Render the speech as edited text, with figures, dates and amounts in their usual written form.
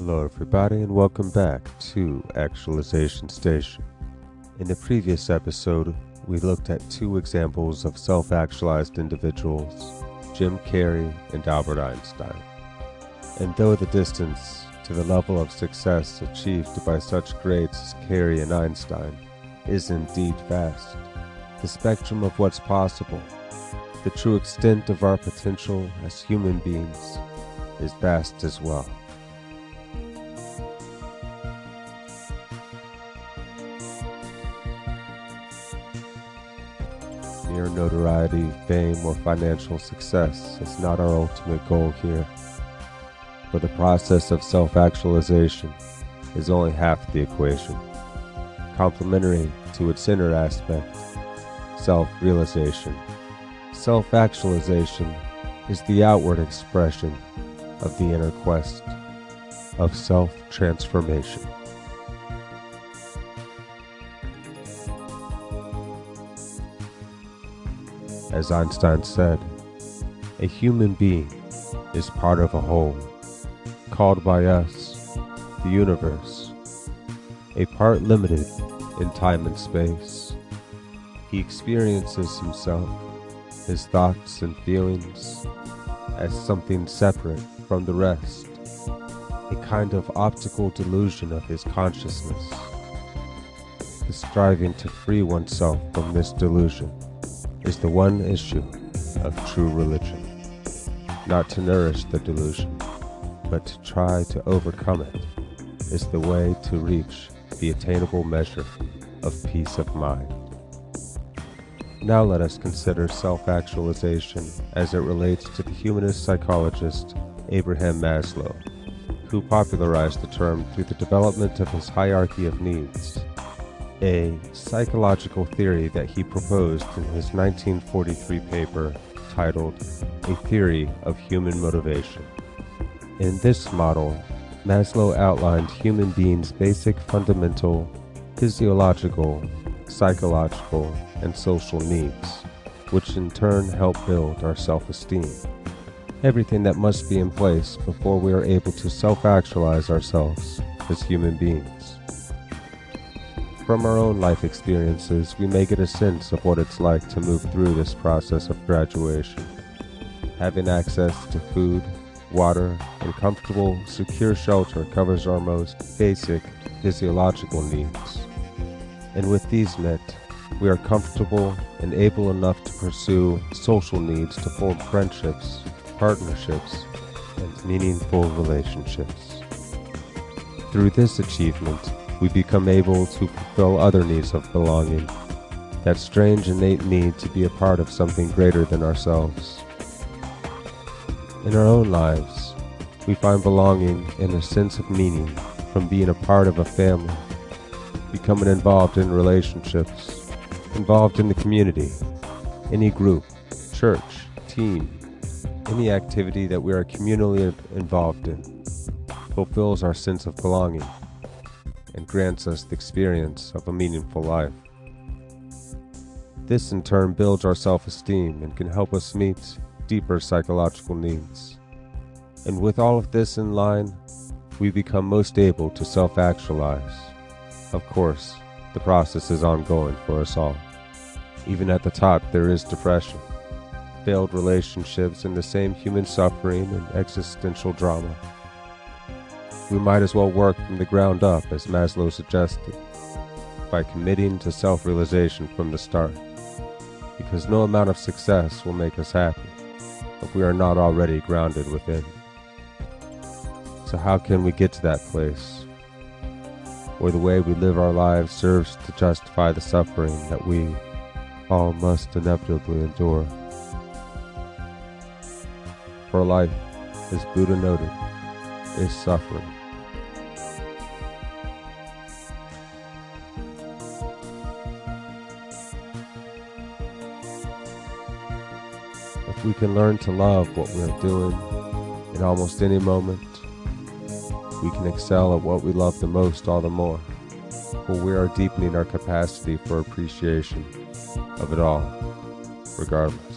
Hello everybody and welcome back to Actualization Station. In the previous episode, we looked at two examples of self-actualized individuals, Jim Carrey and Albert Einstein. And though the distance to the level of success achieved by such greats as Carrey and Einstein is indeed vast, the spectrum of what's possible, the true extent of our potential as human beings, is vast as well. Mere notoriety, fame, or financial success is not our ultimate goal here, but the process of self-actualization is only half the equation. Complementary to its inner aspect, self-realization. Self-actualization is the outward expression of the inner quest of self-transformation. As Einstein said, a human being is part of a whole, called by us the universe, a part limited in time and space. He experiences himself, his thoughts and feelings, as something separate from the rest, a kind of optical delusion of his consciousness. The striving to free oneself from this delusion is the one issue of true religion. Not to nourish the delusion, but to try to overcome it is the way to reach the attainable measure of peace of mind. Now let us consider self-actualization as it relates to the humanist psychologist Abraham Maslow, who popularized the term through the development of his hierarchy of needs, a psychological theory that he proposed in his 1943 paper titled A Theory of Human Motivation. In this model, Maslow outlined human beings' basic fundamental physiological, psychological, and social needs, which in turn help build our self-esteem. Everything that must be in place before we are able to self-actualize ourselves as human beings. From our own life experiences, we may get a sense of what it's like to move through this process of graduation. Having access to food, water, and comfortable, secure shelter covers our most basic physiological needs. And with these met, we are comfortable and able enough to pursue social needs to form friendships, partnerships, and meaningful relationships. Through this achievement, we become able to fulfill other needs of belonging, that strange innate need to be a part of something greater than ourselves. In our own lives, we find belonging and a sense of meaning from being a part of a family, becoming involved in relationships, involved in the community, any group, church, team, any activity that we are communally involved in, fulfills our sense of belonging and grants us the experience of a meaningful life. This in turn builds our self-esteem and can help us meet deeper psychological needs. And with all of this in line, we become most able to self-actualize. Of course, the process is ongoing for us all. Even at the top, there is depression, failed relationships, and the same human suffering and existential drama. We might as well work from the ground up, as Maslow suggested, by committing to self-realization from the start, because no amount of success will make us happy if we are not already grounded within. So how can we get to that place, where the way we live our lives serves to justify the suffering that we all must inevitably endure? For life, as Buddha noted, is suffering. If we can learn to love what we are doing in almost any moment, we can excel at what we love the most all the more, for we are deepening our capacity for appreciation of it all, regardless.